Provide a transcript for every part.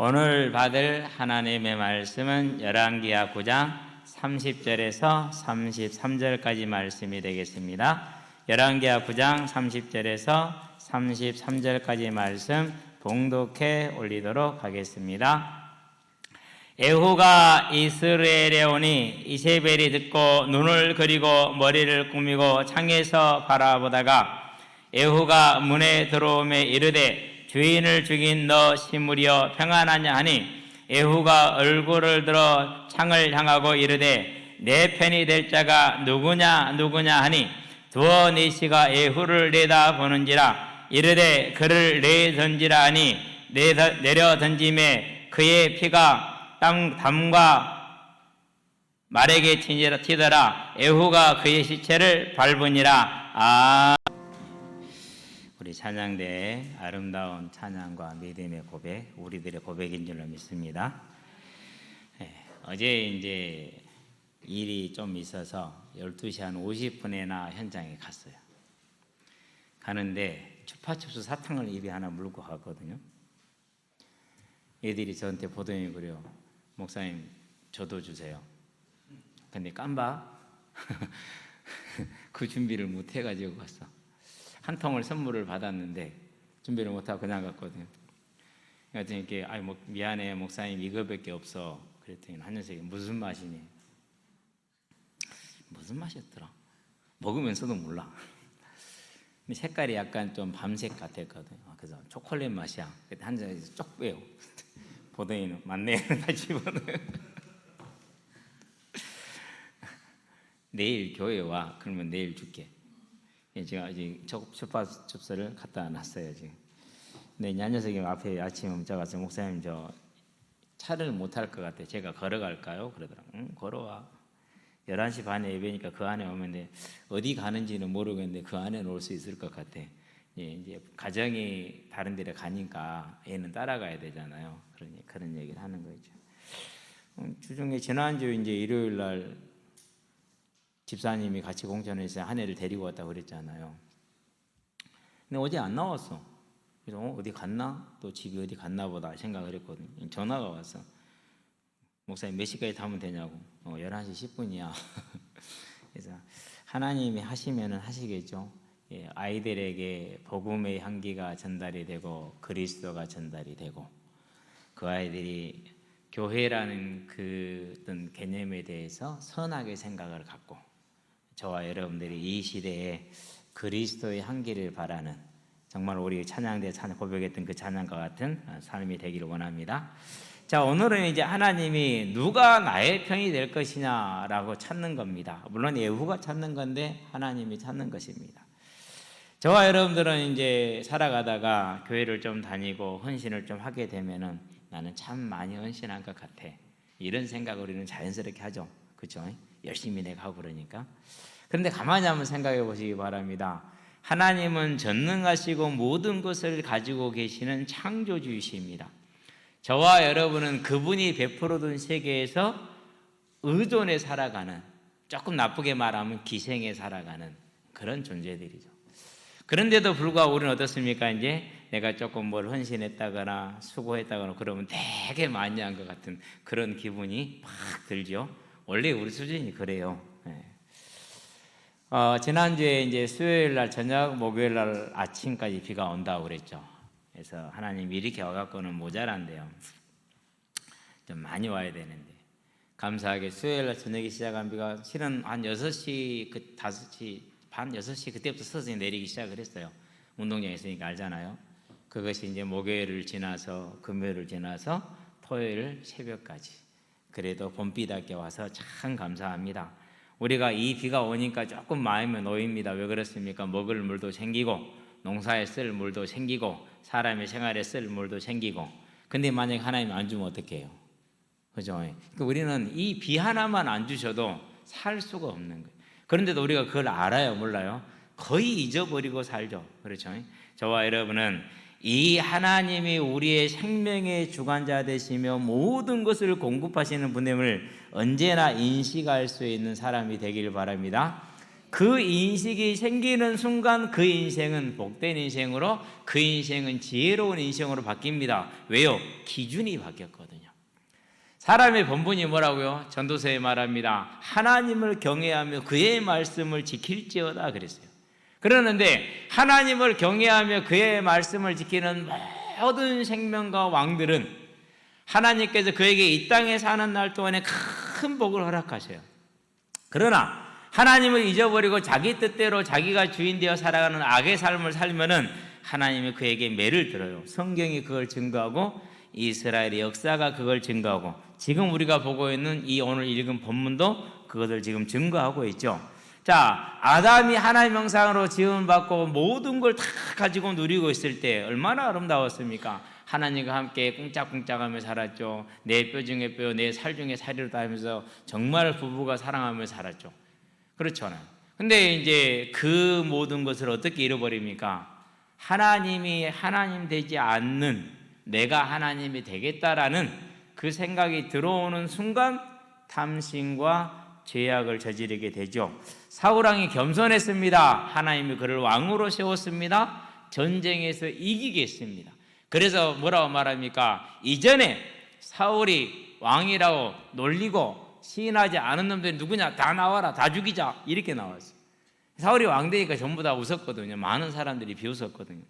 오늘 받을 하나님의 말씀은 열왕기하 9장 30절에서 33절까지 말씀이 되겠습니다. 열왕기하 9장 30절에서 33절까지 말씀 봉독해 올리도록 하겠습니다. 에후가 이스라엘에 오니 이세벨이 듣고 눈을 그리고 머리를 꾸미고 창에서 바라보다가 에후가 문에 들어오매 이르되 주인을 죽인 너 시므리여 평안하냐 하니 에후가 얼굴을 들어 창을 향하고 이르되 내 편이 될 자가 누구냐 하니 두어 니시가 에후를 내다보는지라 이르되 그를 내던지라 하니 내려 던짐에 그의 피가 담과 말에게 튀더라. 에후가 그의 시체를 밟으니라. 우리 찬양대의 아름다운 찬양과 믿음의 고백, 우리들의 고백인 줄로 믿습니다. 어제 이제 일이 좀 있어서 12시 한 50분에나 현장에 갔어요. 가는데 추파춥스 사탕을 입에 하나 물고 갔거든요. 애들이 저한테 보더니 그래요. 목사님 저도 주세요. 근데 깜박 그 준비를 못 해가지고 갔어. 한 통을 선물을 받았는데 준비를 못하고 그냥 갔거든요. 그랬더니 이렇게 미안해 목사님 이거밖에 없어. 그랬더니 한 녀석이 무슨 맛이니? 무슨 맛이었더라? 먹으면서도 몰라. 근데 색깔이 약간 좀 밤색 같았거든요. 그래서 초콜릿 맛이야. 그때 한 잔에서 쪽 빼요. 보더니 맞네. 다 집어넣어요. 내일 교회 와. 그러면 내일 줄게. 제가 이제 초파춥스를 갖다 놨어요 지금. 근데 이 녀석이 앞에 아침에 문자 가서 목사님 저 차를 못 탈 것 같아. 제가 걸어갈까요? 그러더라고. 응, 걸어와. 11시 반에 예배니까 그 안에 오면 돼. 어디 가는지는 모르겠는데 그 안에 올 수 있을 것 같아. 이제 가정이 다른 데를 가니까 얘는 따라가야 되잖아요. 그러니 그런 얘기를 하는 거죠. 주중에 지난주 이제 일요일 날 집사님이 같이 공천해서 한 애를 데리고 왔다고 그랬잖아요. 근데 어제 안 나왔어. 그래서 어디 갔나? 또 집이 어디 갔나 보다 생각을 했거든요. 전화가 왔어. 목사님 몇 시까지 타면 되냐고. 11시 10분이야. 그래서 하나님이 하시면은 하시겠죠. 아이들에게 복음의 향기가 전달이 되고 그리스도가 전달이 되고 그 아이들이 교회라는 그 어떤 개념에 대해서 선하게 생각을 갖고 저와 여러분들이 이 시대에 그리스도의 향기를 바라는 정말 우리 찬양대 고백했던 그 찬양과 같은 삶이 되기를 원합니다. 자, 오늘은 이제 하나님이 누가 나의 편이 될 것이냐라고 찾는 겁니다. 물론 예후가 찾는 건데 하나님이 찾는 것입니다. 저와 여러분들은 이제 살아가다가 교회를 좀 다니고 헌신을 좀 하게 되면은 나는 참 많이 헌신한 것 같아. 이런 생각을 우리는 자연스럽게 하죠. 그렇죠? 열심히 내가 하고 그러니까. 그런데 가만히 한번 생각해 보시기 바랍니다. 하나님은 전능하시고 모든 것을 가지고 계시는 창조주이십니다. 저와 여러분은 그분이 베풀어 둔 세계에서 의존해 살아가는, 조금 나쁘게 말하면 기생해 살아가는 그런 존재들이죠. 그런데도 불구하고 우리는 어떻습니까? 이제 내가 조금 뭘 헌신했다거나 수고했다거나 그러면 되게 많이 한 것 같은 그런 기분이 막 들죠. 원래 우리 수준이 그래요. 지난주에 이제 수요일 날 저녁, 목요일 날 아침까지 비가 온다고 그랬죠. 그래서 하나님이 이렇게 와갖고는 모자란대요. 좀 많이 와야 되는데. 감사하게 수요일 날 저녁에 시작한 비가 실은 한 6시, 5시 반, 6시 그때부터 서서히 내리기 시작을 했어요. 운동장에 있으니까 알잖아요. 그것이 이제 목요일을 지나서 금요일을 지나서 토요일 새벽까지. 그래도 봄비답게 와서 참 감사합니다. 우리가 이 비가 오니까 조금 마음이 놓입니다. 왜 그렇습니까? 먹을 물도 생기고 농사에 쓸 물도 생기고 사람의 생활에 쓸 물도 생기고. 근데 만약에 하나님 안 주면 어떡해요? 그죠? 그러니까 우리는 이 비 하나만 안 주셔도 살 수가 없는 거예요. 그런데도 우리가 그걸 알아요? 몰라요? 거의 잊어버리고 살죠. 그렇죠? 저와 여러분은 이 하나님이 우리의 생명의 주관자 되시며 모든 것을 공급하시는 분임을 언제나 인식할 수 있는 사람이 되길 바랍니다. 그 인식이 생기는 순간 그 인생은 복된 인생으로, 그 인생은 지혜로운 인생으로 바뀝니다. 왜요? 기준이 바뀌었거든요. 사람의 본분이 뭐라고요? 전도서에 말합니다. 하나님을 경외하며 그의 말씀을 지킬지어다 그랬어요. 그러는데 하나님을 경외하며 그의 말씀을 지키는 모든 생명과 왕들은 하나님께서 그에게 이 땅에 사는 날 동안에 큰 복을 허락하셔요. 그러나 하나님을 잊어버리고 자기 뜻대로 자기가 주인 되어 살아가는 악의 삶을 살면은 하나님이 그에게 매를 들어요. 성경이 그걸 증거하고 이스라엘의 역사가 그걸 증거하고 지금 우리가 보고 있는 이 오늘 읽은 본문도 그것을 지금 증거하고 있죠. 자, 아담이 하나님 형상으로 지음받고 모든 걸 다 가지고 누리고 있을 때 얼마나 아름다웠습니까? 하나님과 함께 꿍짝꿍짝하며 살았죠. 내 뼈 중에 뼈, 내 살 중에 살이로다 하면서 정말 부부가 사랑하며 살았죠. 그렇잖아요. 근데 이제 그 모든 것을 어떻게 잃어버립니까? 하나님이 하나님 되지 않는 내가 하나님이 되겠다라는 그 생각이 들어오는 순간 탐심과 죄악을 저지르게 되죠. 사울왕이 겸손했습니다. 하나님이 그를 왕으로 세웠습니다. 전쟁에서 이기겠습니다. 그래서 뭐라고 말합니까? 이전에 사울이 왕이라고 놀리고 시인하지 않은 놈들이 누구냐? 다 나와라, 다 죽이자, 이렇게 나왔어요. 사울이 왕 되니까 전부 다 웃었거든요. 많은 사람들이 비웃었거든요.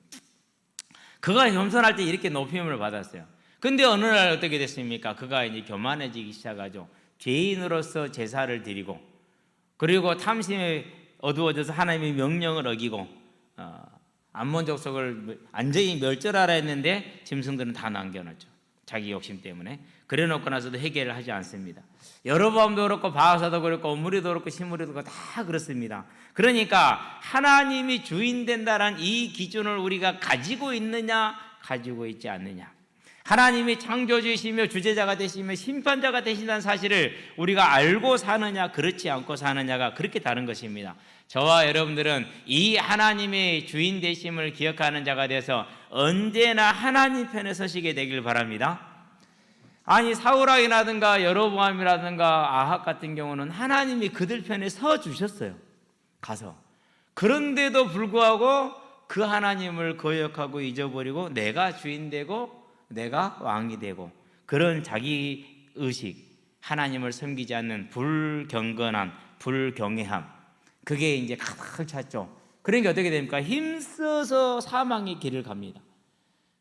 그가 겸손할 때 이렇게 높임을 받았어요. 근데 어느 날 어떻게 됐습니까? 그가 이제 교만해지기 시작하죠. 죄인으로서 제사를 드리고, 그리고 탐심에 어두워져서 하나님의 명령을 어기고, 암몬 족속을 완전히 멸절하라 했는데 짐승들은 다 남겨놨죠. 자기 욕심 때문에. 그래 놓고 나서도 해결을 하지 않습니다. 여로보암도 그렇고 바하사도 그렇고 omri도 그렇고 시므리도 그렇고 다 그렇습니다. 그러니까 하나님이 주인 된다는 이 기준을 우리가 가지고 있느냐 가지고 있지 않느냐, 하나님이 창조주이시며 주제자가 되시며 심판자가 되신다는 사실을 우리가 알고 사느냐 그렇지 않고 사느냐가 그렇게 다른 것입니다. 저와 여러분들은 이 하나님의 주인 되심을 기억하는 자가 되어서 언제나 하나님 편에 서시게 되길 바랍니다. 아니, 사울왕이라든가 여로보암이라든가 아합 같은 경우는 하나님이 그들 편에 서 주셨어요. 가서. 그런데도 불구하고 그 하나님을 거역하고 잊어버리고 내가 주인 되고 내가 왕이 되고 그런 자기 의식, 하나님을 섬기지 않는 불경건함, 불경외함, 그게 이제 가득 찼죠. 그러니까 어떻게 됩니까? 힘써서 사망의 길을 갑니다.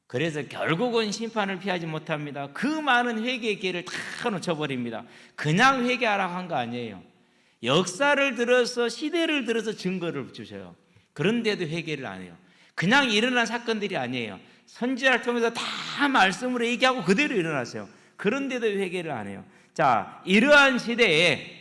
그래서 결국은 심판을 피하지 못합니다. 그 많은 회개의 길을 다 놓쳐버립니다. 그냥 회개하라고 한 거 아니에요. 역사를 들어서 시대를 들어서 증거를 주셔요. 그런데도 회개를 안 해요. 그냥 일어난 사건들이 아니에요. 선지자를 통해서 다 말씀으로 얘기하고 그대로 일어났어요. 그런데도 회개를 안 해요. 자, 이러한 시대에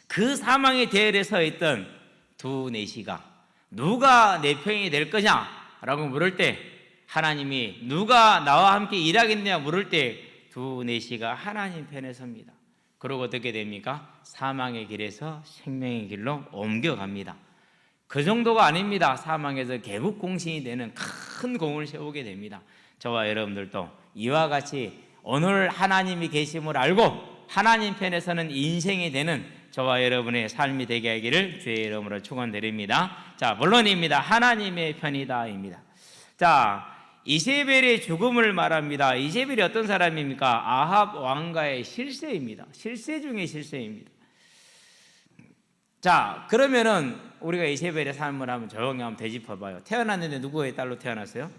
그 사망의 대열에 서 있던 두 내시가 누가 내 편이 될 거냐라고 물을 때, 하나님이 누가 나와 함께 일하겠냐 물을 때 두 내시가 하나님 편에 섭니다. 그리고 어떻게 됩니까? 사망의 길에서 생명의 길로 옮겨갑니다. 그 정도가 아닙니다. 사망에서 개국공신이 되는 큰 공을 세우게 됩니다. 저와 여러분들도 이와 같이 오늘 하나님이 계심을 알고 하나님 편에 서는 인생이 되는 저와 여러분의 삶이 되게 하기를 주의 이름으로 축원드립니다. 자, 본론입니다. 하나님의 편이다입니다. 자, 이세벨의 죽음을 말합니다. 이세벨이 어떤 사람입니까? 아합 왕가의 실세입니다. 실세 중에 실세입니다. 자, 그러면은 우리가 이세벨의 삶을 한번 조용히 한번 되짚어봐요. 태어났는데 누구의 딸로 태어났어요?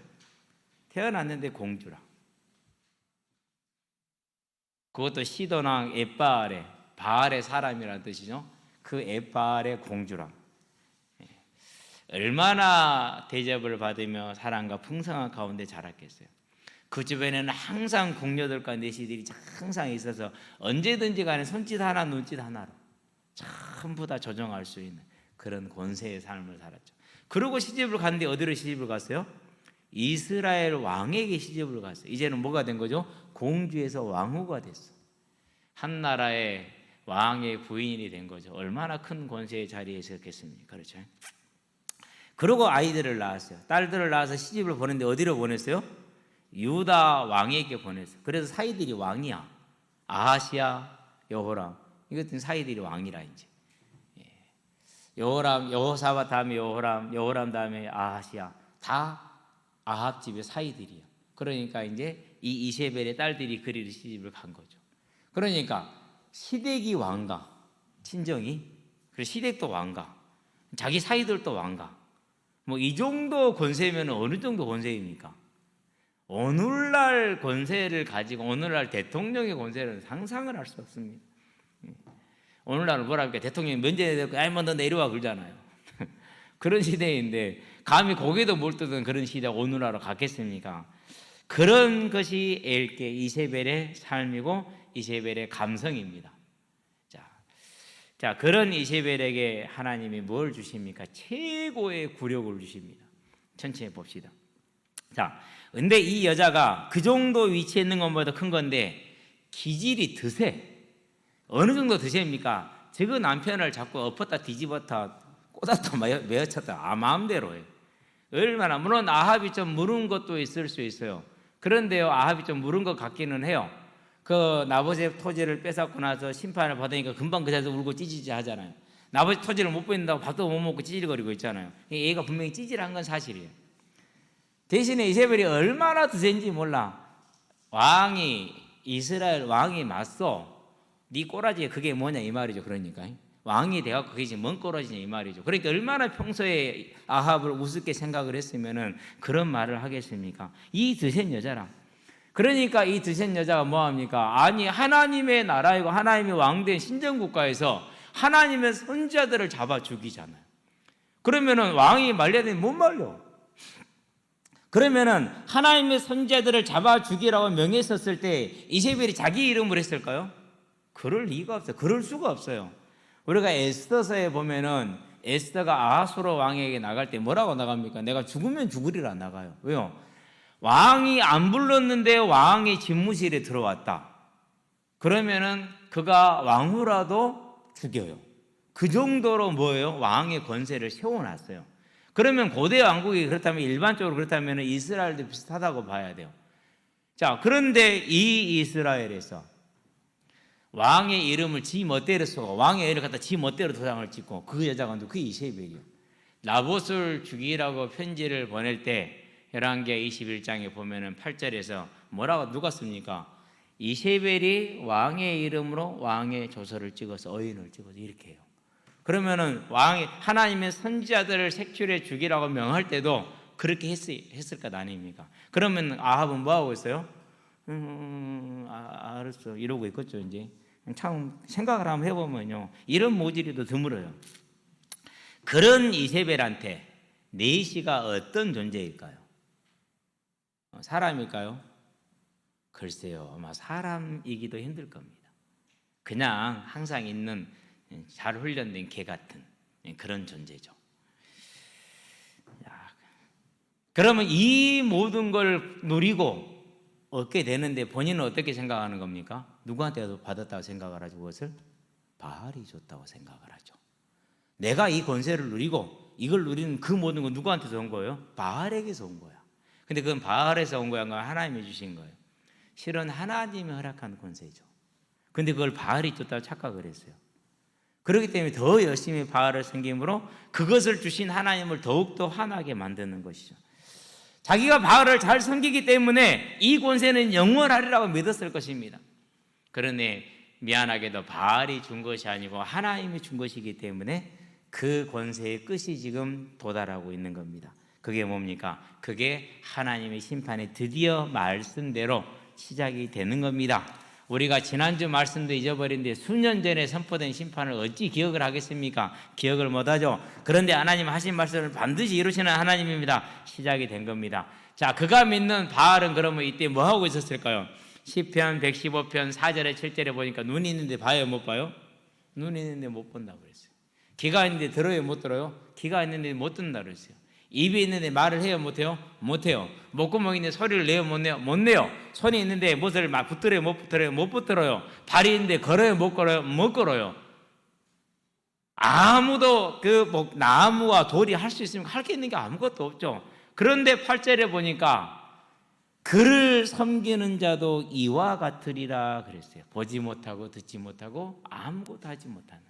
태어났는데 공주라. 그것도 시돈왕 엣바알의, 바알의 사람이라는 뜻이죠. 그 엣바알의 공주라. 얼마나 대접을 받으며 사랑과 풍성한 가운데 자랐겠어요. 그 주변에는 항상 궁녀들과 내시들이 항상 있어서 언제든지 간에 손짓 하나 눈짓 하나로 전부 다 조정할 수 있는 그런 권세의 삶을 살았죠. 그리고 시집을 갔는데 어디로 시집을 갔어요? 이스라엘 왕에게 시집을 갔어요. 이제는 뭐가 된 거죠? 공주에서 왕후가 됐어. 한 나라의 왕의 부인이 된 거죠. 얼마나 큰 권세의 자리에 있었겠습니까? 그렇죠? 그리고 아이들을 낳았어요. 딸들을 낳아서 시집을 보냈는데 어디로 보냈어요? 유다 왕에게 보냈어요. 그래서 사이들이 왕이야. 아하시야, 여호람, 이것들은 사이들이 왕이라 이제. 여호람, 여호사밧 다음에 여호람, 여호람 다음에 아하시야. 다 아합 집의 사이들이에요. 그러니까 이제 이 이세벨의 딸들이 그리로 시집을 간 거죠. 그러니까 시댁이 왕가, 친정이, 그리고 시댁도 왕가, 자기 사이들도 왕가. 뭐 이 정도 권세면 어느 정도 권세입니까? 오늘날 권세를 가지고 오늘날 대통령의 권세는 상상을 할 수 없습니다. 오늘날은 뭐라 할까? 대통령이 면제에 대고 아이 너 내려와 그러잖아요. 그런 시대인데 감히 고개도 못 드는 그런 시대가 오늘날로 갔겠습니까? 그런 것이 엘게 이세벨의 삶이고 이세벨의 감성입니다. 자, 그런 이세벨에게 하나님이 뭘 주십니까? 최고의 굴욕을 주십니다. 천천히 봅시다. 자, 근데 이 여자가 그 정도 위치에 있는 것보다 큰 건데 기질이 드세. 어느 정도 드셉니까? 저그 남편을 자꾸 엎었다 뒤집었다 꽂았다 메어쳤다 마음대로 해요. 얼마나, 물론 아합이 좀 물은 것도 있을 수 있어요. 그런데요, 아합이 좀 물은 것 같기는 해요. 그 나봇의 토지를 뺏었고 나서 심판을 받으니까 금방 그 자리에서 울고 찌질찌질 하잖아요. 나봇의 토지를 못 뺏는다고 밥도 못 먹고 찌질거리고 있잖아요. 얘가 분명히 찌질한 건 사실이에요. 대신에 이세벨이 얼마나 드센지 몰라. 이스라엘 왕이 맞서 네 꼬라지에 그게 뭐냐 이 말이죠. 그러니까 왕이 돼갖고 그게 지금 뭔 꼬라지냐 이 말이죠. 그러니까 얼마나 평소에 아합을 우습게 생각을 했으면은 그런 말을 하겠습니까? 이 드센 여자랑. 그러니까 이 드센 여자가 뭐합니까? 아니 하나님의 나라이고 하나님의 왕된 신정국가에서 하나님의 선지자들을 잡아 죽이잖아요. 그러면은 왕이 말려야 되는데 못 말려. 그러면은 하나님의 선지자들을 잡아 죽이라고 명했었을 때 이세벨이 자기 이름을 했을까요? 그럴 리가 없어요. 그럴 수가 없어요. 우리가 에스더서에 보면은 에스더가 아하수로 왕에게 나갈 때 뭐라고 나갑니까? 내가 죽으면 죽으리라 나가요. 왜요? 왕이 안 불렀는데 왕이 집무실에 들어왔다. 그러면은 그가 왕후라도 죽여요. 그 정도로 뭐예요? 왕의 권세를 세워놨어요. 그러면 고대 왕국이 그렇다면 일반적으로 그렇다면 이스라엘도 비슷하다고 봐야 돼요. 자, 그런데 이 이스라엘에서 왕의 이름을 지 멋대로 쓰고 왕의 애를 갖다 지 멋대로 도장을 찍고 그 여자가 그 이세벨이요. 나봇을 죽이라고 편지를 보낼 때 열왕기하 21장에 보면은 8절에서 뭐라고 누가 씁니까? 이세벨이 왕의 이름으로 왕의 조서를 찍어서 어인을 찍어서 이렇게 해요. 그러면은 왕이 하나님의 선지자들을 색출해 죽이라고 명할 때도 그렇게 했을 것 아닙니까? 그러면 아합은 뭐 하고 있어요? 알았어 이러고 있겠죠. 이제 참 생각을 한번 해보면요, 이런 모질이도 드물어요. 그런 이세벨한테 네시가 어떤 존재일까요? 사람일까요? 글쎄요, 아마 사람이기도 힘들 겁니다. 그냥 항상 있는 잘 훈련된 개 같은 그런 존재죠. 그러면 이 모든 걸 누리고 얻게 되는데 본인은 어떻게 생각하는 겁니까? 누구한테도 받았다고 생각을 하죠? 그것을 바알이 줬다고 생각을 하죠. 내가 이 권세를 누리고 이걸 누리는 그 모든 건 누구한테서 온 거예요? 바알에게서 온 거야. 근데 그건 바알에서 온 거야? 하나님이 주신 거예요? 실은 하나님이 허락한 권세죠. 근데 그걸 바알이 줬다고 착각을 했어요. 그렇기 때문에 더 열심히 바알을 섬김으로 그것을 주신 하나님을 더욱더 화나게 만드는 것이죠. 자기가 바알을 잘 섬기기 때문에 이 권세는 영원하리라고 믿었을 것입니다. 그러니 미안하게도 바알이 준 것이 아니고 하나님이 준 것이기 때문에 그 권세의 끝이 지금 도달하고 있는 겁니다. 그게 뭡니까? 그게 하나님의 심판이 드디어 말씀대로 시작이 되는 겁니다. 우리가 지난주 말씀도 잊어버린데 수년 전에 선포된 심판을 어찌 기억을 하겠습니까? 기억을 못하죠. 그런데 하나님 하신 말씀을 반드시 이루시는 하나님입니다. 시작이 된 겁니다. 자, 그가 믿는 바알은 그러면 이때 뭐 하고 있었을까요? 시편 115편 4절에 7절에 보니까 눈이 있는데 봐요, 못 봐요? 눈이 있는데 못 본다고 그랬어요. 귀가 있는데 들어요, 못 들어요? 귀가 있는데 못 듣는다고 그랬어요. 입이 있는데 말을 해요, 못해요? 못해요. 목구멍이 있는데 소리를 내요, 못 내요? 못 내요. 손이 있는데 무엇을 막 붙들어요, 못 붙들어요? 못 붙들어요. 발이 있는데 걸어요, 못 걸어요? 못 걸어요. 아무도 나무와 돌이 할 수 있으면 할 게 있는 게 아무것도 없죠. 그런데 8절에 보니까 그를 섬기는 자도 이와 같으리라 그랬어요. 보지 못하고 듣지 못하고 아무것도 하지 못하는.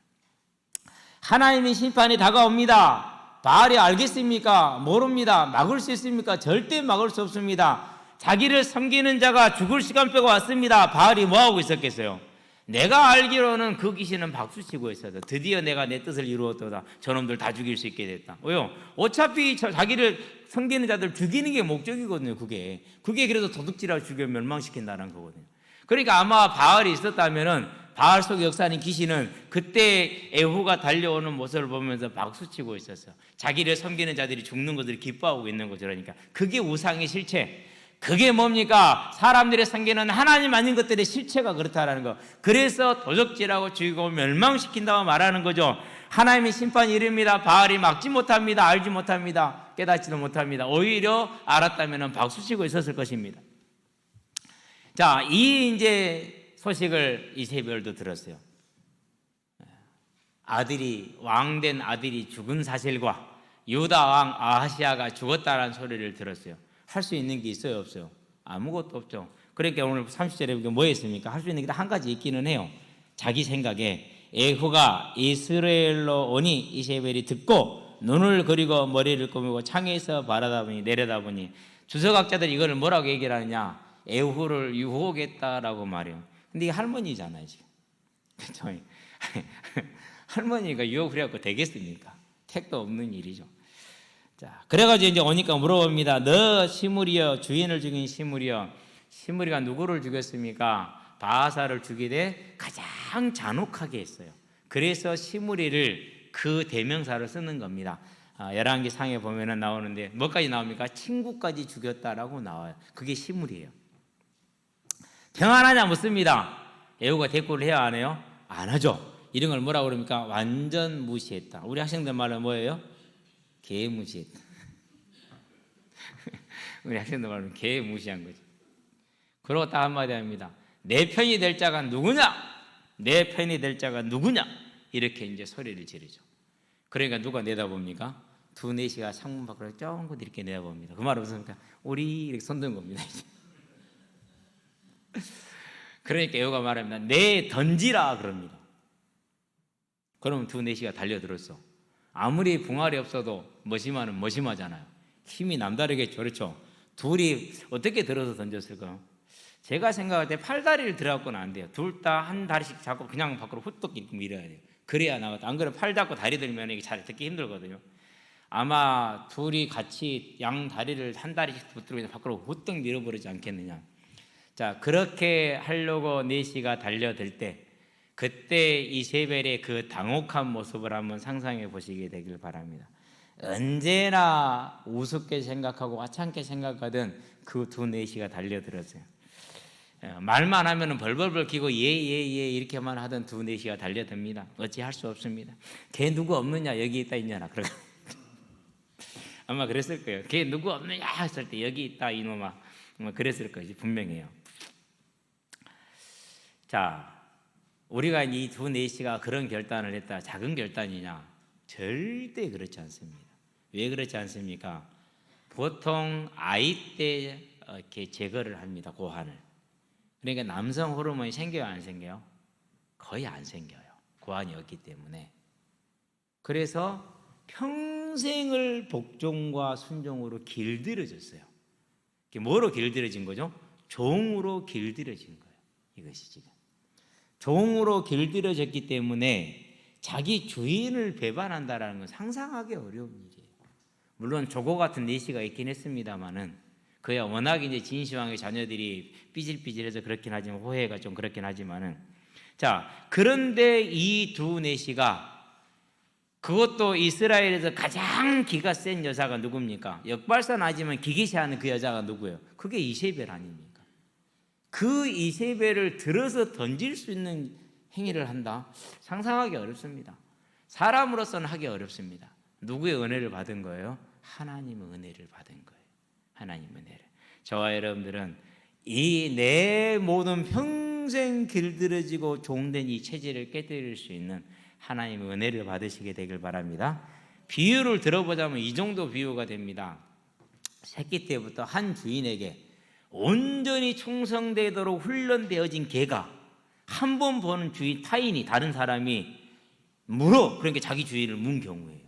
하나님의 심판이 다가옵니다. 바알이 알겠습니까? 모릅니다. 막을 수 있습니까? 절대 막을 수 없습니다. 자기를 섬기는 자가 죽을 시간표가 왔습니다. 바알이 뭐하고 있었겠어요? 내가 알기로는 그 귀신은 박수치고 있어서 드디어 내가 내 뜻을 이루었도다. 저놈들 다 죽일 수 있게 됐다. 왜요? 어차피 자기를 섬기는 자들 죽이는 게 목적이거든요. 그게 그래서 도둑질하고 죽여 멸망시킨다는 거거든요. 그러니까 아마 바알이 있었다면은 바알 속의 역사하는 귀신은 그때 에후가 달려오는 모습을 보면서 박수치고 있었어요. 자기를 섬기는 자들이 죽는 것을 기뻐하고 있는 거죠. 그러니까 그게 우상의 실체. 그게 뭡니까? 사람들의 섬기는 하나님 아닌 것들의 실체가 그렇다라는 거. 그래서 도적질하고 죽이고 멸망시킨다고 말하는 거죠. 하나님의 심판이 이릅니다. 바알이 막지 못합니다. 알지 못합니다. 깨닫지도 못합니다. 오히려 알았다면 박수치고 있었을 것입니다. 자, 이 이제 소식을 이세벨도 들었어요. 왕된 아들이 죽은 사실과 유다 왕 아하시아가 죽었다라는 소리를 들었어요. 할 수 있는 게 있어요, 없어요? 아무것도 없죠. 그러니까 오늘 30절에 뭐 했습니까? 할 수 있는 게 한 가지 있기는 해요. 자기 생각에 에후가 이스라엘로 오니 이세벨이 듣고 눈을 그리고 머리를 꾸미고 창에서 내려다보니 주석학자들이 이걸 뭐라고 얘기를 하느냐? 에후를 유혹했다라고 말해요. 근데 이게 할머니잖아요, 지금. 그렇죠? 할머니가 유혹을 해갖고 되겠습니까? 택도 없는 일이죠. 자, 그래가지고 이제 오니까 물어봅니다. 너 시므리여, 주인을 죽인 시므리여. 시므리가 누구를 죽였습니까? 바하사를 죽이되 가장 잔혹하게 했어요. 그래서 시므리를 그 대명사를 쓰는 겁니다. 열왕기 상에 보면은 나오는데 뭐까지 나옵니까? 친구까지 죽였다라고 나와요. 그게 시므리예요. 평안하냐 묻습니다. 에후가 대꾸를 해야 하네요? 안 하죠. 이런 걸 뭐라고 그럽니까? 완전 무시했다. 우리 학생들 말은 뭐예요? 개무시했다. 우리 학생들 말은 개무시한 거죠. 그러고 딱 한마디 합니다. 내 편이 될 자가 누구냐? 내 편이 될 자가 누구냐? 이렇게 이제 소리를 지르죠. 그러니까 누가 내다봅니까? 두 내시가 창문 밖으로 쫑긋 이렇게 내다봅니다. 그 말은 무슨 말입니까? 우리 이렇게 손든 겁니다. 그러니까 에후가 말합니다. 내 던지라 그럽니다. 그러면 두 내시가 달려들었어. 아무리 붕알이 없어도 머시마는 머시마잖아요. 힘이 남다르겠죠. 그렇죠? 둘이 어떻게 들어서 던졌을까요? 제가 생각할 때 팔다리를 들어갖고는 안 돼요. 둘 다 한 다리씩 잡고 그냥 밖으로 훌떡 이렇게 밀어야 돼요. 그래야 나가다. 안 그러면 팔 잡고 다리 들면 이게 잘 듣기 힘들거든요. 아마 둘이 같이 양 다리를 한 다리씩 붙들고 밖으로 훌떡 밀어버리지 않겠느냐. 자, 그렇게 하려고 네시가 달려들 때 그때 이세벨의 그 당혹한 모습을 한번 상상해 보시게 되길 바랍니다. 언제나 우습게 생각하고 하찮게 생각하던 그 두 내시가 달려들었어요. 말만 하면 벌벌벌 기고 예예예 이렇게만 하던 두 내시가 달려듭니다. 어찌할 수 없습니다. 걔 누구 없느냐? 여기 있다 있냐나. 아마 그랬을 거예요. 걔 누구 없느냐 했을 때 여기 있다 이놈아. 그랬을 것이 분명해요. 자, 우리가 이 두 내시가 그런 결단을 했다. 작은 결단이냐? 절대 그렇지 않습니다. 왜 그렇지 않습니까? 보통 아이 때 이렇게 제거를 합니다. 고환을. 그러니까 남성 호르몬이 생겨요, 안 생겨요? 거의 안 생겨요. 고환이 없기 때문에. 그래서 평생을 복종과 순종으로 길들여졌어요. 뭐로 길들여진 거죠? 종으로 길들여진 거예요. 이것이 지금. 종으로 길들여졌기 때문에 자기 주인을 배반한다라는 건 상상하기 어려운 일이에요. 물론 조고 같은 내시가 있긴 했습니다만은 그야 워낙 이제 진시황의 자녀들이 삐질삐질해서 그렇긴 하지만 호해가 좀 그렇긴 하지만은 자, 그런데 이 두 내시가 그것도 이스라엘에서 가장 기가 센 여자가 누굽니까? 역발산 하지만 기기시하는 그 여자가 누구예요? 그게 이세벨 아닙니까? 그 이세벨을 들어서 던질 수 있는 행위를 한다? 상상하기 어렵습니다. 사람으로서는 하기 어렵습니다. 누구의 은혜를 받은 거예요? 하나님의 은혜를 받은 거예요. 하나님의 은혜를. 저와 여러분들은 이 내 모든 평생 길들여지고 종된 이 체질을 깨뜨릴 수 있는 하나님의 은혜를 받으시게 되길 바랍니다. 비유를 들어보자면 이 정도 비유가 됩니다. 새끼 때부터 한 주인에게 온전히 충성되도록 훈련되어진 개가 한 번 보는 주인 타인이 다른 사람이 물어. 그러니까 자기 주인을 문 경우예요.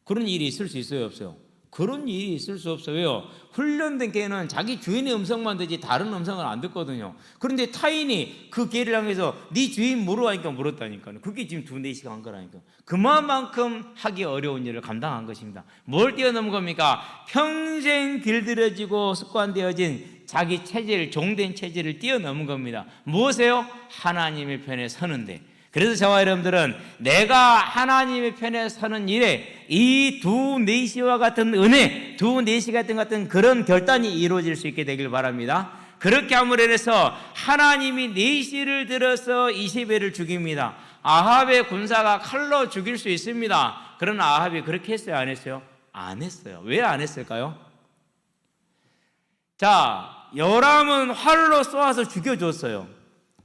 그런 일이 있을 수 있어요, 없어요? 그런 일이 있을 수 없어요. 왜요? 훈련된 개는 자기 주인의 음성만 듣지 다른 음성을 안 듣거든요. 그런데 타인이 그 개를 향해서 네 주인 물어하니까 물었다니까요. 그게 지금 2-4시간 한 거라니까. 그만큼 하기 어려운 일을 감당한 것입니다. 뭘 뛰어넘은 겁니까? 평생 길들여지고 습관되어진 자기 체질, 종된 체질을 뛰어넘은 겁니다. 무엇이에요? 하나님의 편에 서는데. 그래서 저와 여러분들은 내가 하나님의 편에 서는 일에 이 2-4시와 같은 은혜, 2-4시 같은 그런 결단이 이루어질 수 있게 되길 바랍니다. 그렇게 함으로 인해서 하나님이 4시를 들어서 이세벨을 죽입니다. 아합의 군사가 칼로 죽일 수 있습니다. 그러나 아합이 그렇게 했어요, 안 했어요? 안 했어요. 왜 안 했을까요? 자, 요람은 활로 쏘아서 죽여줬어요.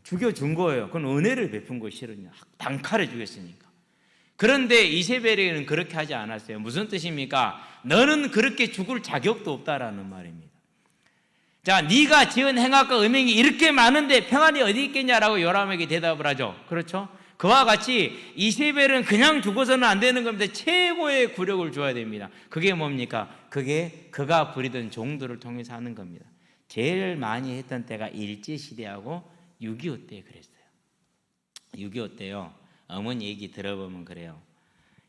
죽여준 거예요. 그건 은혜를 베푼 것이 싫으냐. 단칼에 죽였으니까. 그런데 이세벨에게는 그렇게 하지 않았어요. 무슨 뜻입니까? 너는 그렇게 죽을 자격도 없다라는 말입니다. 자, 네가 지은 행악과 음행이 이렇게 많은데 평안이 어디 있겠냐라고 요람에게 대답을 하죠. 그렇죠? 그와 같이 이세벨은 그냥 죽어서는 안 되는 겁니다. 최고의 굴욕을 줘야 됩니다. 그게 뭡니까? 그게 그가 부리던 종들을 통해서 하는 겁니다. 제일 많이 했던 때가 일제시대하고 6.25 때 그랬어요. 6.25 때요. 어머니 얘기 들어보면 그래요.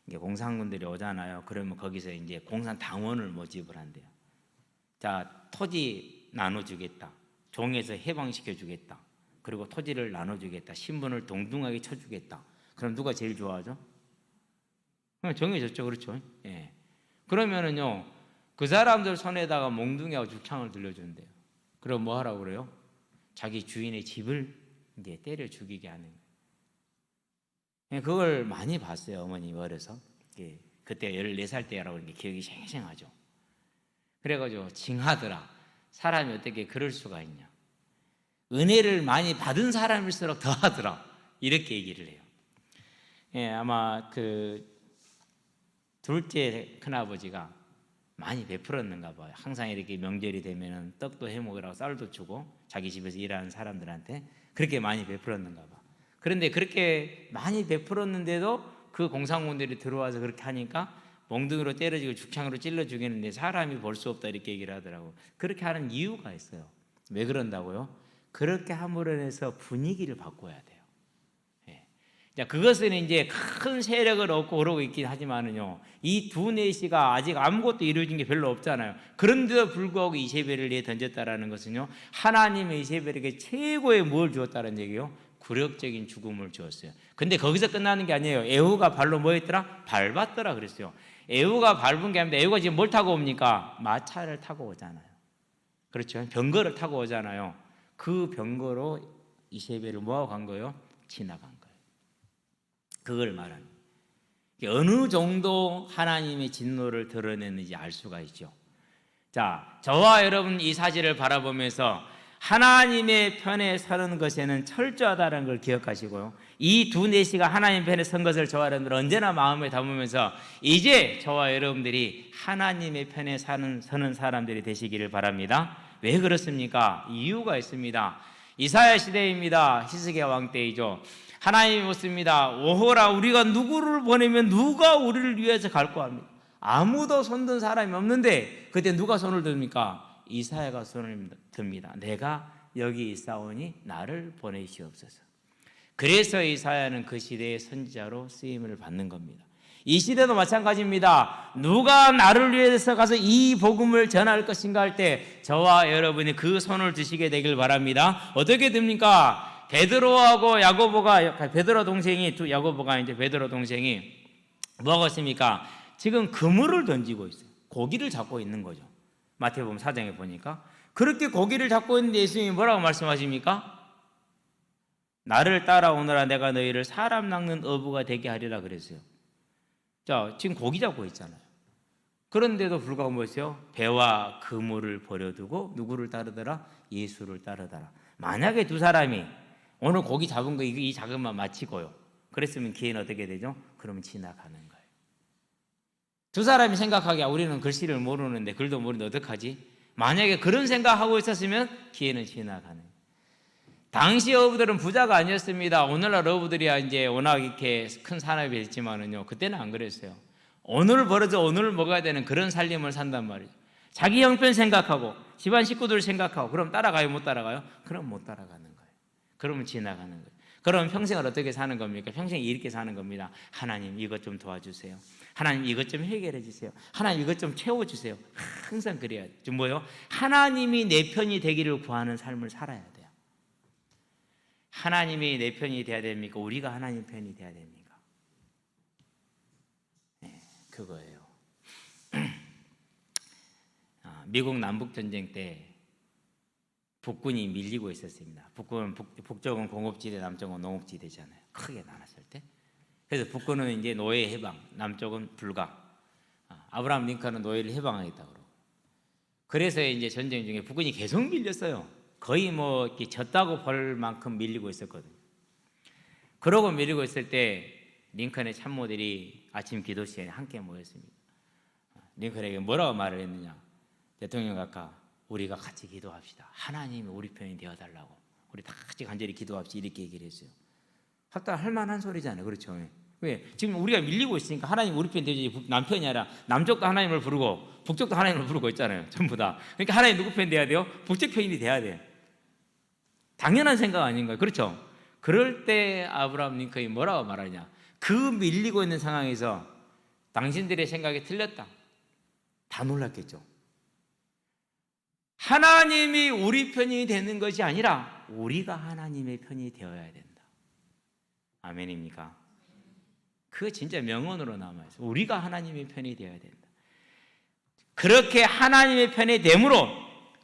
이제 공산군들이 오잖아요. 그러면 거기서 이제 공산당원을 모집을 한대요. 자, 토지 나눠주겠다. 종에서 해방시켜주겠다. 그리고 토지를 나눠주겠다. 신분을 동등하게 쳐주겠다. 그럼 누가 제일 좋아하죠? 정해졌죠. 그렇죠? 예. 그러면은요, 그 사람들 손에다가 몽둥이하고 죽창을 들려준대요. 그럼 뭐 하라고 그래요? 자기 주인의 집을 이제 때려 죽이게 하는 거예요. 그걸 많이 봤어요, 어머니 어려서. 그때 14살 때라고 이렇게 기억이 생생하죠. 그래가지고 징하더라. 사람이 어떻게 그럴 수가 있냐. 은혜를 많이 받은 사람일수록 더 하더라. 이렇게 얘기를 해요. 아마 그 둘째 큰아버지가 많이 베풀었는가 봐요. 항상 이렇게 명절이 되면은 떡도 해먹으라고 쌀도 주고 자기 집에서 일하는 사람들한테 그렇게 많이 베풀었는가 봐. 그런데 그렇게 많이 베풀었는데도 그 공산군들이 들어와서 그렇게 하니까 몽둥이로 때려주고 죽창으로 찔러 죽이는데 사람이 볼 수 없다 이렇게 얘기를 하더라고. 그렇게 하는 이유가 있어요. 왜 그런다고요? 그렇게 함으로 인해서 분위기를 바꿔야 돼요. 자, 그것은 이제 큰 세력을 얻고 오르고 있긴 하지만은요, 이 2-4시가 아직 아무것도 이루어진 게 별로 없잖아요. 그런데도 불구하고 이세벨을 내던졌다라는 것은요, 하나님의 이세벨에게 최고의 뭘 주었다는 얘기예요? 굴욕적인 죽음을 주었어요. 근데 거기서 끝나는 게 아니에요. 에후가 발로 뭐 했더라? 밟았더라 그랬어요. 에후가 밟은 게 아닙니다. 에후가 지금 뭘 타고 옵니까? 마차를 타고 오잖아요. 그렇죠? 병거를 타고 오잖아요. 그 병거로 이세벨을 뭐하고 간 거예요? 지나간 거예요. 그걸 말합니다. 어느 정도 하나님의 진노를 드러내는지 알 수가 있죠. 자, 저와 여러분 이 사실을 바라보면서 하나님의 편에 서는 것에는 철저하다는 걸 기억하시고요. 이 2-4시가 하나님 편에 선 것을 저와 여러분들 언제나 마음에 담으면서 이제 저와 여러분들이 하나님의 편에 서는 사람들이 되시기를 바랍니다. 왜 그렇습니까? 이유가 있습니다. 이사야 시대입니다. 히스기야 왕 때이죠. 하나님이 묻습니다. 오호라, 우리가 누구를 보내면 누가 우리를 위해서 갈 거 합니까? 아무도 손든 사람이 없는데 그때 누가 손을 듭니까? 이사야가 손을 듭니다. 내가 여기 있사오니 나를 보내시옵소서. 그래서 이사야는 그 시대의 선지자로 쓰임을 받는 겁니다. 이 시대도 마찬가지입니다. 누가 나를 위해서 가서 이 복음을 전할 것인가 할 때 저와 여러분이 그 손을 드시게 되길 바랍니다. 어떻게 됩니까? 베드로하고 야고보가, 베드로 동생이, 야고보가 이제 베드로 동생이 뭐하고 있습니까? 지금 그물을 던지고 있어요. 고기를 잡고 있는 거죠. 마태복음 4장에 보니까 그렇게 고기를 잡고 있는데 예수님이 뭐라고 말씀하십니까? 나를 따라오너라, 내가 너희를 사람 낚는 어부가 되게 하리라 그랬어요. 자, 지금 고기 잡고 있잖아요. 그런데도 불구하고 뭐였어요? 배와 그물을 버려두고 누구를 따르더라? 예수를 따르더라. 만약에 두 사람이 오늘 고기 잡은 거 이 작업만 마치고요, 그랬으면 기회는 어떻게 되죠? 그러면 지나가는 거예요. 두 사람이 생각하기에 우리는 글씨를 모르는데, 글도 모르는데 어떡하지? 만약에 그런 생각하고 있었으면 기회는 지나가는 거예요. 당시 어부들은 부자가 아니었습니다. 오늘날 어부들이야 이제 워낙 이렇게 큰 산업이 됐지만은요, 그때는 안 그랬어요. 오늘 벌어져 오늘 먹어야 되는 그런 살림을 산단 말이죠. 자기 형편 생각하고 집안 식구들 생각하고. 그럼 따라가요, 못 따라가요? 그럼 못 따라가는 거예요. 그러면 지나가는 거예요. 그럼 평생을 어떻게 사는 겁니까? 평생 이렇게 사는 겁니다. 하나님 이것 좀 도와주세요. 하나님 이것 좀 해결해 주세요. 하나님 이것 좀 채워주세요. 항상 그래야 돼요. 좀 뭐요? 하나님이 내 편이 되기를 구하는 삶을 살아야 돼요. 하나님이 내 편이 돼야 됩니까? 우리가 하나님 편이 돼야 됩니까? 네, 그거예요. 미국 남북전쟁 때 북군이 밀리고 있었습니다. 북쪽은 공업지대, 남쪽은 농업지대잖아요. 크게 나눴을 때. 그래서 북군은 이제 노예 해방, 남쪽은 불가. 아브라함 링컨은 노예를 해방하겠다고 그러고. 그래서 이제 전쟁 중에 북군이 계속 밀렸어요. 거의 뭐 이렇게 졌다고 볼 만큼 밀리고 있었거든요. 그러고 밀리고 있을 때 링컨의 참모들이 아침 기도 시간에 함께 모였습니다. 링컨에게 뭐라고 말을 했느냐? 대통령 각하, 우리가 같이 기도합시다. 하나님이 우리 편이 되어달라고. 우리 다 같이 간절히 기도합시다. 이렇게 얘기를 했어요. 할 만한 소리잖아요. 그렇죠? 왜? 지금 우리가 밀리고 있으니까 하나님 우리 편이 되지, 남편이 아니라 남쪽도 하나님을 부르고 북쪽도 하나님을 부르고 있잖아요. 전부 다. 그러니까 하나님 누구 편 돼야 돼요? 북쪽 편이 돼야 돼요. 당연한 생각 아닌가요? 그렇죠? 그럴 때 아브라함 링컨이 뭐라고 말하냐? 그 밀리고 있는 상황에서 당신들의 생각이 틀렸다. 다 놀랐겠죠. 하나님이 우리 편이 되는 것이 아니라 우리가 하나님의 편이 되어야 된다. 아멘입니까? 그거 진짜 명언으로 남아있어요. 우리가 하나님의 편이 되어야 된다. 그렇게 하나님의 편이 됨으로,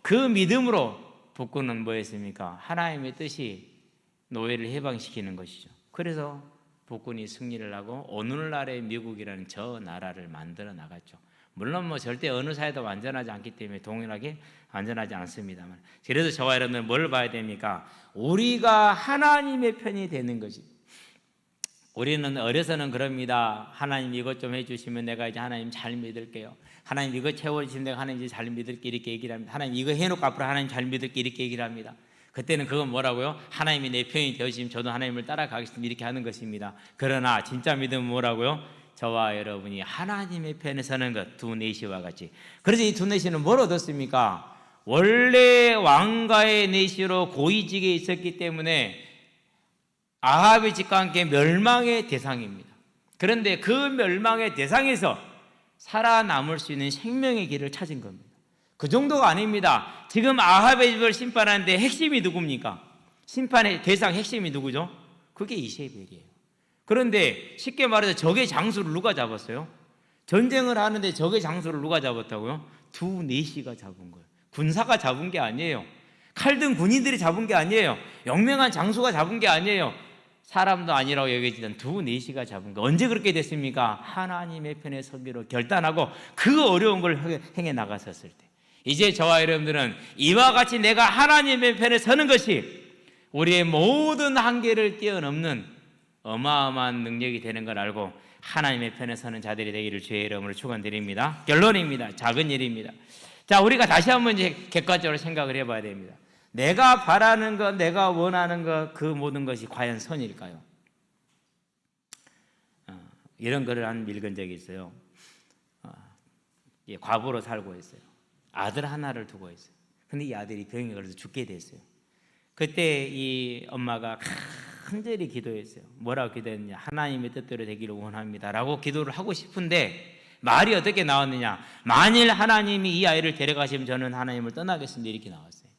그 믿음으로 북군은 뭐였습니까? 하나님의 뜻이 노예를 해방시키는 것이죠. 그래서 북군이 승리를 하고 오늘날의 미국이라는 저 나라를 만들어 나갔죠. 물론 뭐 절대 어느 사회도 완전하지 않기 때문에 동일하게 완전하지 않습니다만, 그래서 저와 여러분은 뭘 봐야 됩니까? 우리가 하나님의 편이 되는 것이. 우리는 어려서는 그럽니다. 하나님 이것 좀 해주시면 내가 이제 하나님 잘 믿을게요. 하나님 이거 채워주시면 내가 하나님 이제 잘 믿을게, 이렇게 얘기를 합니다. 하나님 이거 해놓고 앞으로 하나님 잘 믿을게, 이렇게 얘기를 합니다. 그때는 그건 뭐라고요? 하나님이 내 편이 되어주시면 저도 하나님을 따라가겠습니다, 이렇게 하는 것입니다. 그러나 진짜 믿음은 뭐라고요? 저와 여러분이 하나님의 편에 서는 것, 두 내시와 같이. 그래서 이 두 내시는 뭘 얻었습니까? 원래 왕가의 내시로 고위직에 있었기 때문에 아합의 집과 함께 멸망의 대상입니다. 그런데 그 멸망의 대상에서 살아남을 수 있는 생명의 길을 찾은 겁니다. 그 정도가 아닙니다. 지금 아합의 집을 심판하는데 핵심이 누굽니까? 심판의 대상 핵심이 누구죠? 그게 이세벨이에요. 그런데 쉽게 말해서 적의 장수를 누가 잡았어요? 전쟁을 하는데 적의 장수를 누가 잡았다고요? 두 내시가 잡은 거예요. 군사가 잡은 게 아니에요. 칼든 군인들이 잡은 게 아니에요. 영명한 장수가 잡은 게 아니에요. 사람도 아니라고 여겨지던 두 내시가 잡은 거. 언제 그렇게 됐습니까? 하나님의 편에 서기로 결단하고 그 어려운 걸 행해 나갔었을 때. 이제 저와 여러분들은 이와 같이 내가 하나님의 편에 서는 것이 우리의 모든 한계를 뛰어넘는 어마어마한 능력이 되는 걸 알고 하나님의 편에 서는 자들이 되기를 주의 이름으로 축원드립니다. 결론입니다. 작은 일입니다. 자, 우리가 다시 한번 이제 객관적으로 생각을 해봐야 됩니다. 내가 바라는 것, 내가 원하는 것, 그 모든 것이 과연 선일까요? 이런 글을 한 읽은 적이 있어요. 과부로 살고 있어요. 아들 하나를 두고 있어요. 근데 이 아들이 병에 걸려서 죽게 됐어요. 그때 이 엄마가 간절히 기도했어요. 뭐라고 기도했느냐? 하나님의 뜻대로 되기를 원합니다 라고 기도를 하고 싶은데 말이 어떻게 나왔느냐? 만일 하나님이 이 아이를 데려가시면 저는 하나님을 떠나겠습니다, 이렇게 나왔어요.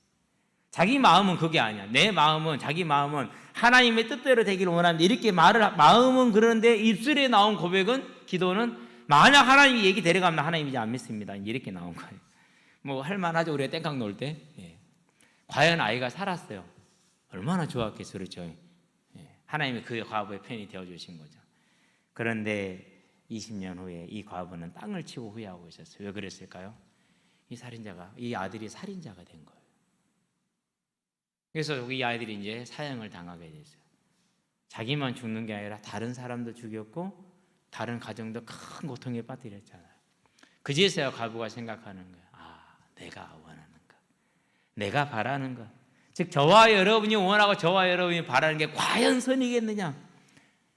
자기 마음은 그게 아니야. 내 마음은, 자기 마음은 하나님의 뜻대로 되기를 원합니다, 이렇게 마음은 그런데 입술에 나온 고백은, 기도는 만약 하나님이 얘기 데려가면 하나님 이제 안 믿습니다, 이렇게 나온 거예요. 뭐 할만하죠, 우리가 땡깡 놓을 때. 과연 아이가 살았어요. 얼마나 좋았겠어요, 그렇죠? 하나님이 그 과부의 편이 되어주신 거죠. 그런데 20년 후에 이 과부는 땅을 치고 후회하고 있었어요. 왜 그랬을까요? 이 아들이 살인자가 된 거예요. 그래서 이 아이들이 이제 사형을 당하게 됐어요. 자기만 죽는 게 아니라 다른 사람도 죽였고 다른 가정도 큰 고통에 빠뜨렸잖아요. 그제서야 과부가 생각하는 거예요. 아, 내가 원하는 것, 내가 바라는 것, 즉 저와 여러분이 원하고 저와 여러분이 바라는 게 과연 선이겠느냐?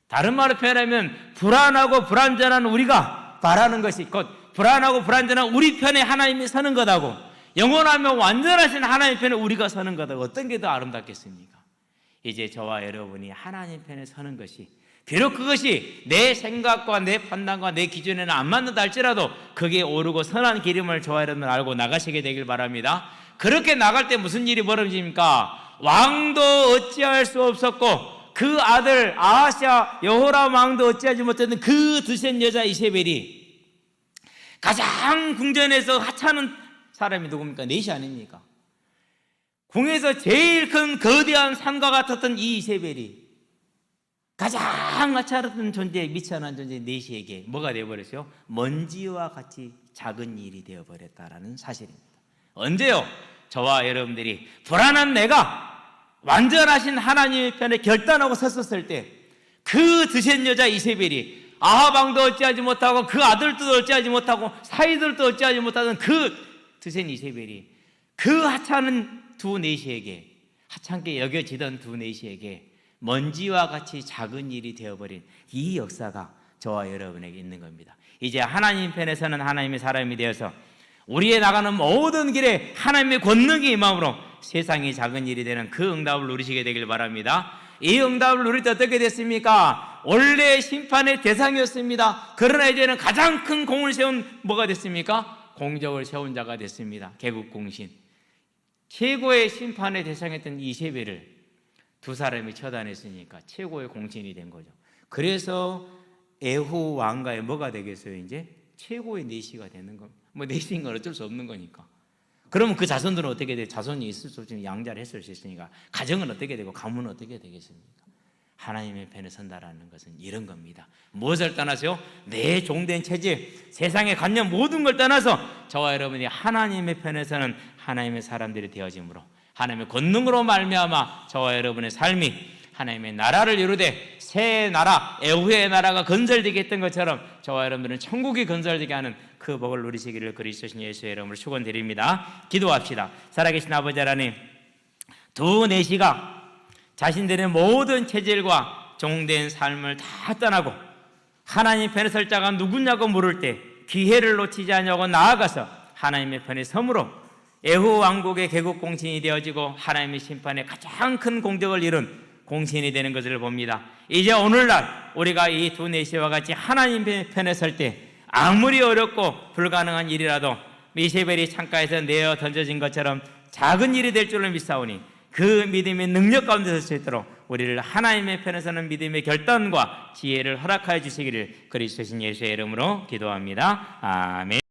다른 말로 표현하면 불안하고 불완전한 우리가 바라는 것이 곧 불안하고 불완전한 우리 편에 하나님이 서는 것하고 영원하며 완전하신 하나님 편에 우리가 서는 것하고 어떤 게 더 아름답겠습니까? 이제 저와 여러분이 하나님 편에 서는 것이 비록 그것이 내 생각과 내 판단과 내 기준에는 안 맞는다 할지라도 그게 옳고 선한 길임을 저와 여러분 알고 나가시게 되길 바랍니다. 그렇게 나갈 때 무슨 일이 벌어집니까? 왕도 어찌할 수 없었고 그 아들 아하시아 여호람 왕도 어찌하지 못했던 그 드센 여자 이세벨이 가장 궁전에서 하찮은 사람이 누굽니까? 넷이 아닙니까? 궁에서 제일 큰 거대한 산과 같았던 이 이세벨이 가장 하찮은 존재, 미천한 존재 넷이에게 뭐가 되어버렸어요? 먼지와 같이 작은 일이 되어버렸다라는 사실입니다. 언제요? 저와 여러분들이 불안한 내가 완전하신 하나님의 편에 결단하고 섰었을 때 그 드센 여자 이세벨이 아합 왕도 어찌하지 못하고 그 아들도 어찌하지 못하고 사이들도 어찌하지 못하던 그 드센 이세벨이 그 하찮은 두 넷이에게 하찮게 여겨지던 두 넷이에게 먼지와 같이 작은 일이 되어버린 이 역사가 저와 여러분에게 있는 겁니다. 이제 하나님 편에서는 하나님의 사람이 되어서 우리의 나가는 모든 길에 하나님의 권능이 임함으로 세상이 작은 일이 되는 그 응답을 누리시게 되길 바랍니다. 이 응답을 누릴 때 어떻게 됐습니까? 원래 심판의 대상이었습니다. 그러나 이제는 가장 큰 공을 세운 뭐가 됐습니까? 공적을 세운 자가 됐습니다. 개국공신. 최고의 심판의 대상이었던 이세벨을 두 사람이 처단했으니까 최고의 공신이 된 거죠. 그래서 에후 왕가의 뭐가 되겠어요? 이제 최고의 내시가 되는 겁니다. 뭐 내시인 건 어쩔 수 없는 거니까. 그러면 그 자손들은 어떻게 돼? 자손이 있을 수 없지만 양자를 했을 수 있으니까 가정은 어떻게 되고 가문은 어떻게 되겠습니까? 하나님의 편에 선다라는 것은 이런 겁니다. 무엇을 떠나서요? 내 종된 체질, 세상의 관념 모든 걸 떠나서 저와 여러분이 하나님의 편에 서는 하나님의 사람들이 되어짐으로 하나님의 권능으로 말미암아 저와 여러분의 삶이 하나님의 나라를 이루되 새 나라, 애후의 나라가 건설되게 했던 것처럼 저와 여러분들은 천국이 건설되게 하는 그 복을 누리시기를 그리스도 신 예수의 이름으로 축원드립니다. 기도합시다. 살아계신 아버지 하나님, 두 내시가 자신들의 모든 체질과 종된 삶을 다 떠나고 하나님 편에 설 자가 누구냐고 물을 때 기회를 놓치지 않냐고 나아가서 하나님의 편에 섬으로 에후 왕국의 개국 공신이 되어지고 하나님의 심판에 가장 큰 공적을 이룬 공신이 되는 것을 봅니다. 이제 오늘날 우리가 이 두 내시와 같이 하나님 편에 설 때 아무리 어렵고 불가능한 일이라도 이세벨이 창가에서 내어 던져진 것처럼 작은 일이 될 줄을 믿사오니 그 믿음의 능력 가운데 설 수 있도록 우리를 하나님의 편에 서는 믿음의 결단과 지혜를 허락하여 주시기를 그리스도 신 예수의 이름으로 기도합니다. 아멘.